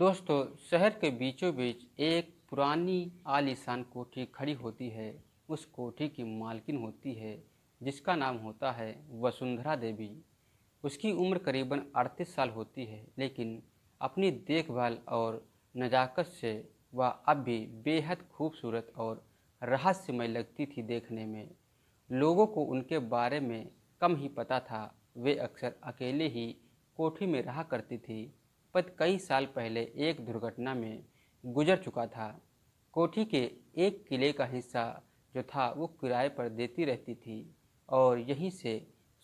दोस्तों, शहर के बीचों बीच एक पुरानी आलीशान कोठी खड़ी होती है। उस कोठी की मालकिन होती है जिसका नाम होता है वसुंधरा देवी। उसकी उम्र करीबन 38 साल होती है, लेकिन अपनी देखभाल और नज़ाकत से वह अब भी बेहद खूबसूरत और रहस्यमय लगती थी देखने में। लोगों को उनके बारे में कम ही पता था। वे अक्सर अकेले ही कोठी में रहा करती थी, पर कई साल पहले एक दुर्घटना में गुजर चुका था। कोठी के एक किले का हिस्सा जो था वो किराए पर देती रहती थी, और यहीं से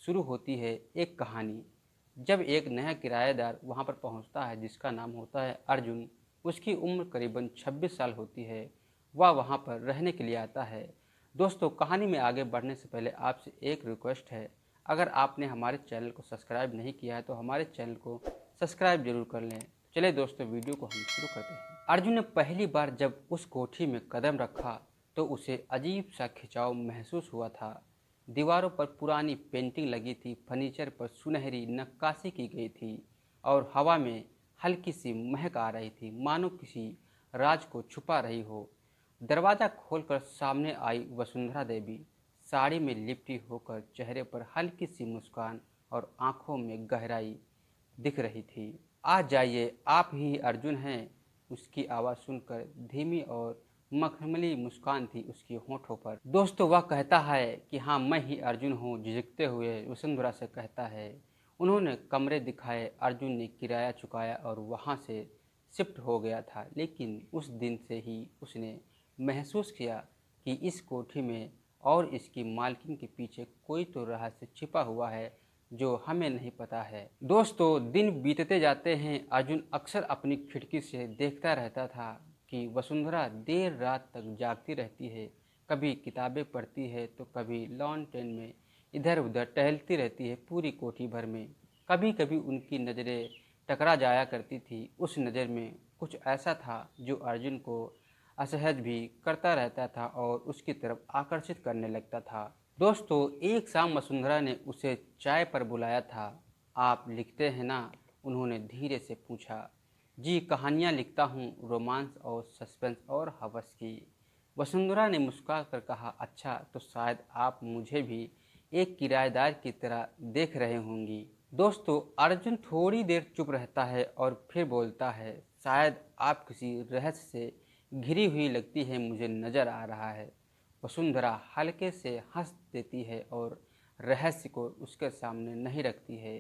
शुरू होती है एक कहानी। जब एक नया किराएदार वहां पर पहुंचता है जिसका नाम होता है अर्जुन। उसकी उम्र करीबन 26 साल होती है। वह वहां पर रहने के लिए आता है। दोस्तों, कहानी में आगे बढ़ने से पहले आपसे एक रिक्वेस्ट है। अगर आपने हमारे चैनल को सब्सक्राइब नहीं किया है तो हमारे चैनल को सब्सक्राइब जरूर कर लें। चलिए दोस्तों, वीडियो को हम शुरू करते हैं। अर्जुन ने पहली बार जब उस कोठी में कदम रखा तो उसे अजीब सा खिंचाव महसूस हुआ था। दीवारों पर पुरानी पेंटिंग लगी थी, फर्नीचर पर सुनहरी नक्काशी की गई थी, और हवा में हल्की सी महक आ रही थी, मानो किसी राज को छुपा रही हो। दरवाज़ा खोलकर सामने आई वसुंधरा देवी। साड़ी में लिपटी होकर चेहरे पर हल्की सी मुस्कान और आंखों में गहराई दिख रही थी। आ जाइए, आप ही अर्जुन हैं। उसकी आवाज़ सुनकर धीमी और मखमली मुस्कान थी उसकी होठों पर। दोस्तों, वह कहता है कि हाँ, मैं ही अर्जुन हूँ, झिझकते हुए वसुंधरा से कहता है। उन्होंने कमरे दिखाए, अर्जुन ने किराया चुकाया और वहाँ से शिफ्ट हो गया था। लेकिन उस दिन से ही उसने महसूस किया कि इस कोठी में और इसकी मालकिन के पीछे कोई तो रहस्य छिपा हुआ है जो हमें नहीं पता है। दोस्तों, दिन बीतते जाते हैं। अर्जुन अक्सर अपनी खिड़की से देखता रहता था कि वसुंधरा देर रात तक जागती रहती है। कभी किताबें पढ़ती है तो कभी लॉन टेन में इधर उधर टहलती रहती है पूरी कोठी भर में। कभी कभी उनकी नज़रें टकरा जाया करती थी। उस नज़र में कुछ ऐसा था जो अर्जुन को असहज भी करता रहता था और उसकी तरफ आकर्षित करने लगता था। दोस्तों, एक शाम वसुंधरा ने उसे चाय पर बुलाया था। आप लिखते हैं ना? उन्होंने धीरे से पूछा। जी, कहानियाँ लिखता हूँ, रोमांस और सस्पेंस और हवस की। वसुंधरा ने मुस्कुरा कर कहा, अच्छा, तो शायद आप मुझे भी एक किराएदार की तरह देख रहे होंगी। दोस्तों, अर्जुन थोड़ी देर चुप रहता है और फिर बोलता है, शायद आप किसी रहस्य से घिरी हुई लगती है, मुझे नज़र आ रहा है। वसुंधरा हल्के से हंस देती है और रहस्य को उसके सामने नहीं रखती है।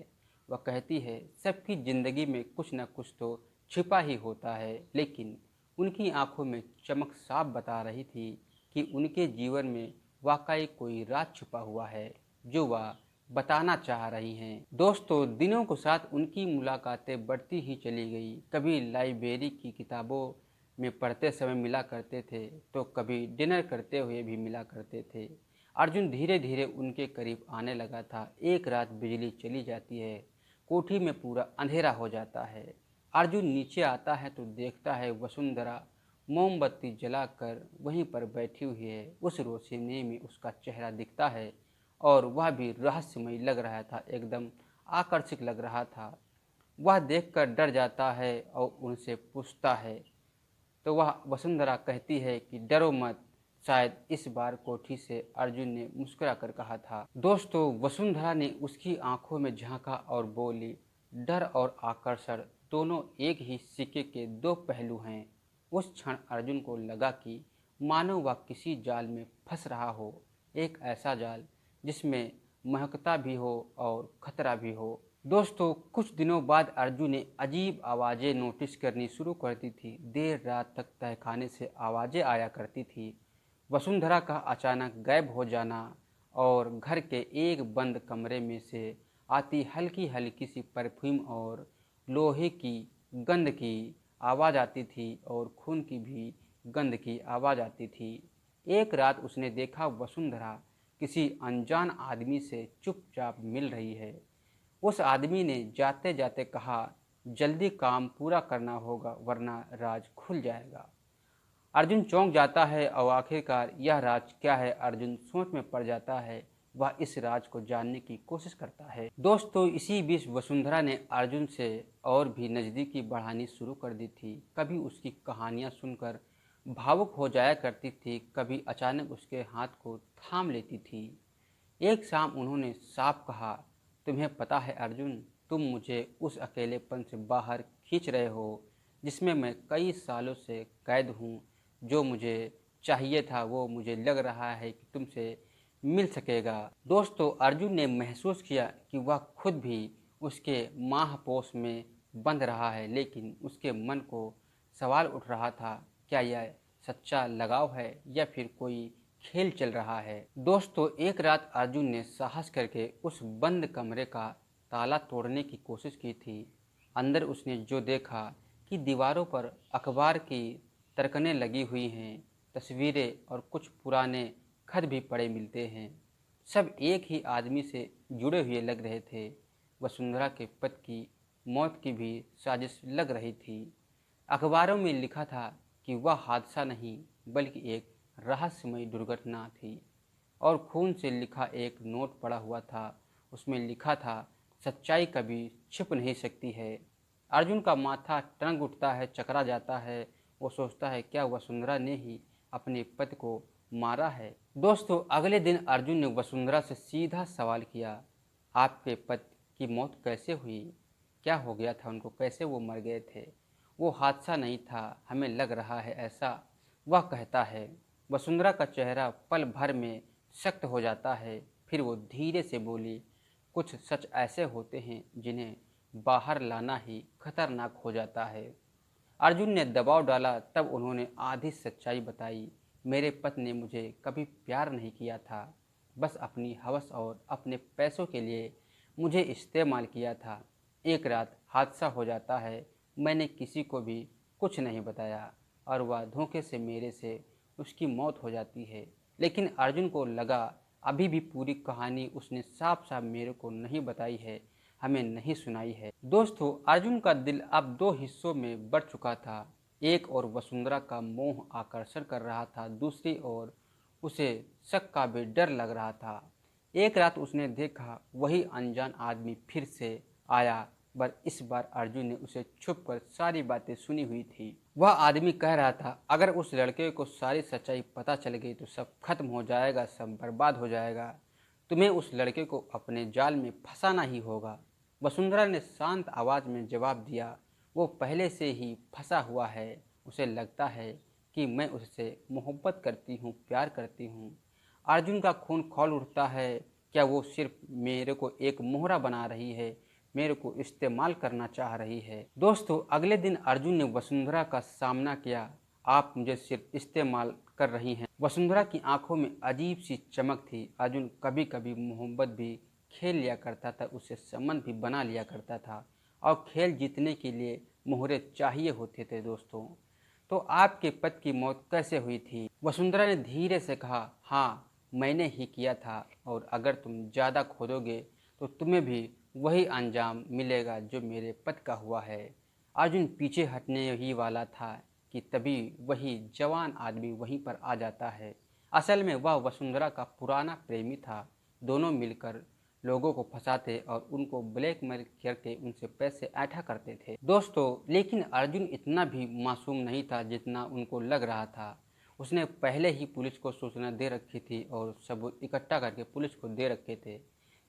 वह कहती है, सबकी ज़िंदगी में कुछ न कुछ तो छिपा ही होता है। लेकिन उनकी आंखों में चमक साफ बता रही थी कि उनके जीवन में वाकई कोई राज छुपा हुआ है जो वह बताना चाह रही हैं। दोस्तों, दिनों के साथ उनकी मुलाकातें बढ़ती ही चली गई। कभी लाइब्रेरी की किताबों में पढ़ते समय मिला करते थे तो कभी डिनर करते हुए भी मिला करते थे। अर्जुन धीरे धीरे उनके करीब आने लगा था। एक रात बिजली चली जाती है, कोठी में पूरा अंधेरा हो जाता है। अर्जुन नीचे आता है तो देखता है वसुंधरा मोमबत्ती जलाकर वहीं पर बैठी हुई है। उस रोशनी में उसका चेहरा दिखता है और वह भी रहस्यमय लग रहा था, एकदम आकर्षक लग रहा था। वह देखकर डर जाता है और उनसे पूछता है, तो वह वसुंधरा कहती है कि डरो मत। शायद इस बार कोठी से, अर्जुन ने मुस्कुराकर कहा था। दोस्तों, वसुंधरा ने उसकी आंखों में झांका और बोली, डर और आकर्षण दोनों एक ही सिक्के के दो पहलू हैं। उस क्षण अर्जुन को लगा कि मानो वह किसी जाल में फंस रहा हो, एक ऐसा जाल जिसमें महकता भी हो और खतरा भी हो। दोस्तों, कुछ दिनों बाद अर्जुन ने अजीब आवाज़ें नोटिस करनी शुरू कर दी थी। देर रात तक तहखाने से आवाज़ें आया करती थी। वसुंधरा का अचानक गायब हो जाना और घर के एक बंद कमरे में से आती हल्की हल्की सी परफ्यूम और लोहे की गंध की आवाज़ आती थी, और खून की भी गंध की आवाज़ आती थी। एक रात उसने देखा वसुंधरा किसी अनजान आदमी से चुपचाप मिल रही है। उस आदमी ने जाते जाते कहा, जल्दी काम पूरा करना होगा वरना राज खुल जाएगा। अर्जुन चौंक जाता है और आखिरकार यह राज क्या है? अर्जुन सोच में पड़ जाता है। वह इस राज को जानने की कोशिश करता है। दोस्तों, इसी बीच वसुंधरा ने अर्जुन से और भी नज़दीकी बढ़ानी शुरू कर दी थी। कभी उसकी कहानियाँ सुनकर भावुक हो जाया करती थी, कभी अचानक उसके हाथ को थाम लेती थी। एक शाम उन्होंने साफ कहा, तुम्हें पता है अर्जुन, तुम मुझे उस अकेलेपन से बाहर खींच रहे हो जिसमें मैं कई सालों से कैद हूँ। जो मुझे चाहिए था वो मुझे लग रहा है कि तुमसे मिल सकेगा। दोस्तों, अर्जुन ने महसूस किया कि वह खुद भी उसके माहपोश में बंध रहा है, लेकिन उसके मन को सवाल उठ रहा था, क्या यह सच्चा लगाव है या फिर कोई खेल चल रहा है। दोस्तों, एक रात अर्जुन ने साहस करके उस बंद कमरे का ताला तोड़ने की कोशिश की थी। अंदर उसने जो देखा कि दीवारों पर अखबार की तरकनें लगी हुई हैं, तस्वीरें और कुछ पुराने खत भी पड़े मिलते हैं। सब एक ही आदमी से जुड़े हुए लग रहे थे। वसुंधरा के पति की मौत की भी साजिश लग रही थी। अखबारों में लिखा था कि वह हादसा नहीं बल्कि एक रहस्यमयी दुर्घटना थी, और खून से लिखा एक नोट पड़ा हुआ था। उसमें लिखा था, सच्चाई कभी छिप नहीं सकती है। अर्जुन का माथा टनक उठता है, चकरा जाता है। वो सोचता है, क्या वसुंधरा ने ही अपने पति को मारा है। दोस्तों, अगले दिन अर्जुन ने वसुंधरा से सीधा सवाल किया, आपके पति की मौत कैसे हुई? क्या हो गया था उनको? कैसे वो मर गए थे? वो हादसा नहीं था, हमें लग रहा है ऐसा, वह कहता है। वसुंधरा का चेहरा पल भर में सख्त हो जाता है। फिर वो धीरे से बोली, कुछ सच ऐसे होते हैं जिन्हें बाहर लाना ही खतरनाक हो जाता है। अर्जुन ने दबाव डाला, तब उन्होंने आधी सच्चाई बताई। मेरे पति ने मुझे कभी प्यार नहीं किया था, बस अपनी हवस और अपने पैसों के लिए मुझे इस्तेमाल किया था। एक रात हादसा हो जाता है, मैंने किसी को भी कुछ नहीं बताया और वह धोखे से मेरे से उसकी मौत हो जाती है। लेकिन अर्जुन को लगा, अभी भी पूरी कहानी उसने साफ साफ मेरे को नहीं बताई है, हमें नहीं सुनाई है। दोस्तों, अर्जुन का दिल अब दो हिस्सों में बढ़ चुका था। एक ओर वसुंधरा का मोह आकर्षण कर रहा था, दूसरी ओर उसे शक का भी डर लग रहा था। एक रात उसने देखा, वही अनजान आदमी फिर से आया, पर इस बार अर्जुन ने उसे छुपकर सारी बातें सुनी हुई थी। वह आदमी कह रहा था, अगर उस लड़के को सारी सच्चाई पता चल गई तो सब खत्म हो जाएगा, सब बर्बाद हो जाएगा। तुम्हें उस लड़के को अपने जाल में फंसाना ही होगा। वसुंधरा ने शांत आवाज में जवाब दिया, वो पहले से ही फंसा हुआ है। उसे लगता है कि मैं उससे मोहब्बत करती हूँ, प्यार करती हूँ। अर्जुन का खून खौल उठता है। क्या वो सिर्फ मेरे को एक मोहरा बना रही है, मेरे को इस्तेमाल करना चाह रही है? दोस्तों, अगले दिन अर्जुन ने वसुंधरा का सामना किया, आप मुझे सिर्फ इस्तेमाल कर रही हैं। वसुंधरा की आंखों में अजीब सी चमक थी। अर्जुन कभी कभी मोहब्बत भी खेल लिया करता था, उससे संबंध भी बना लिया करता था, और खेल जीतने के लिए मोहरे चाहिए होते थे। दोस्तों, तो आपके पति की मौत कैसे हुई थी? वसुंधरा ने धीरे से कहा, हाँ मैंने ही किया था, और अगर तुम ज़्यादा खोदोगे तो तुम्हें भी वही अंजाम मिलेगा जो मेरे पति का हुआ है। अर्जुन पीछे हटने ही वाला था कि तभी वही जवान आदमी वहीं पर आ जाता है। असल में वह वसुंधरा का पुराना प्रेमी था। दोनों मिलकर लोगों को फंसाते और उनको ब्लैकमेल करके उनसे पैसे ऐंठा करते थे। दोस्तों, लेकिन अर्जुन इतना भी मासूम नहीं था जितना उनको लग रहा था। उसने पहले ही पुलिस को सूचना दे रखी थी और सबूत इकट्ठा करके पुलिस को दे रखे थे।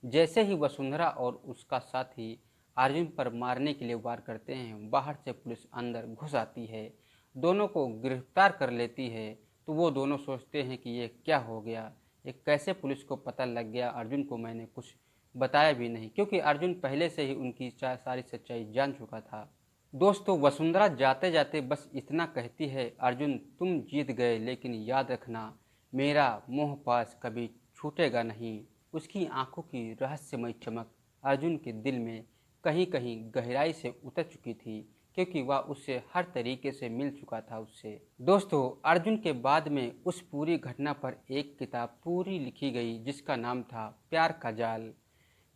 जैसे ही वसुंधरा और उसका साथी अर्जुन पर मारने के लिए वार करते हैं, बाहर से पुलिस अंदर घुस आती है, दोनों को गिरफ्तार कर लेती है। तो वो दोनों सोचते हैं कि ये क्या हो गया, ये कैसे पुलिस को पता लग गया, अर्जुन को मैंने कुछ बताया भी नहीं, क्योंकि अर्जुन पहले से ही उनकी सारी सच्चाई जान चुका था। दोस्तों, वसुंधरा जाते जाते बस इतना कहती है, अर्जुन तुम जीत गए, लेकिन याद रखना मेरा मोह पास कभी छूटेगा नहीं। उसकी आंखों की रहस्यमय चमक अर्जुन के दिल में कहीं कहीं गहराई से उतर चुकी थी, क्योंकि वह उससे हर तरीके से मिल चुका था उससे। दोस्तों, अर्जुन के बाद में उस पूरी घटना पर एक किताब पूरी लिखी गई जिसका नाम था प्यार का जाल।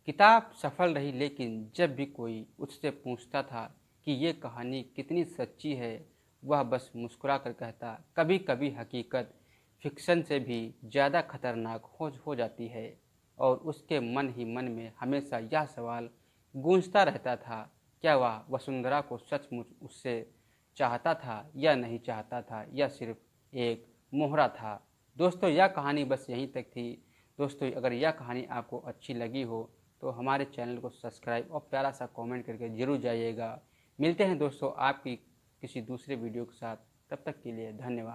किताब सफल रही, लेकिन जब भी कोई उससे पूछता था कि ये कहानी कितनी सच्ची है, वह बस मुस्कुरा कर कहता, कभी कभी हकीकत फिक्शन से भी ज़्यादा खतरनाक हो जाती है। और उसके मन ही मन में हमेशा यह सवाल गूंजता रहता था, क्या वह वसुंधरा को सचमुच उससे चाहता था या नहीं चाहता था, यह सिर्फ एक मोहरा था। दोस्तों, यह कहानी बस यहीं तक थी। दोस्तों, अगर यह कहानी आपको अच्छी लगी हो तो हमारे चैनल को सब्सक्राइब और प्यारा सा कमेंट करके ज़रूर जाइएगा। मिलते हैं दोस्तों आपकी किसी दूसरे वीडियो के साथ, तब तक के लिए धन्यवाद।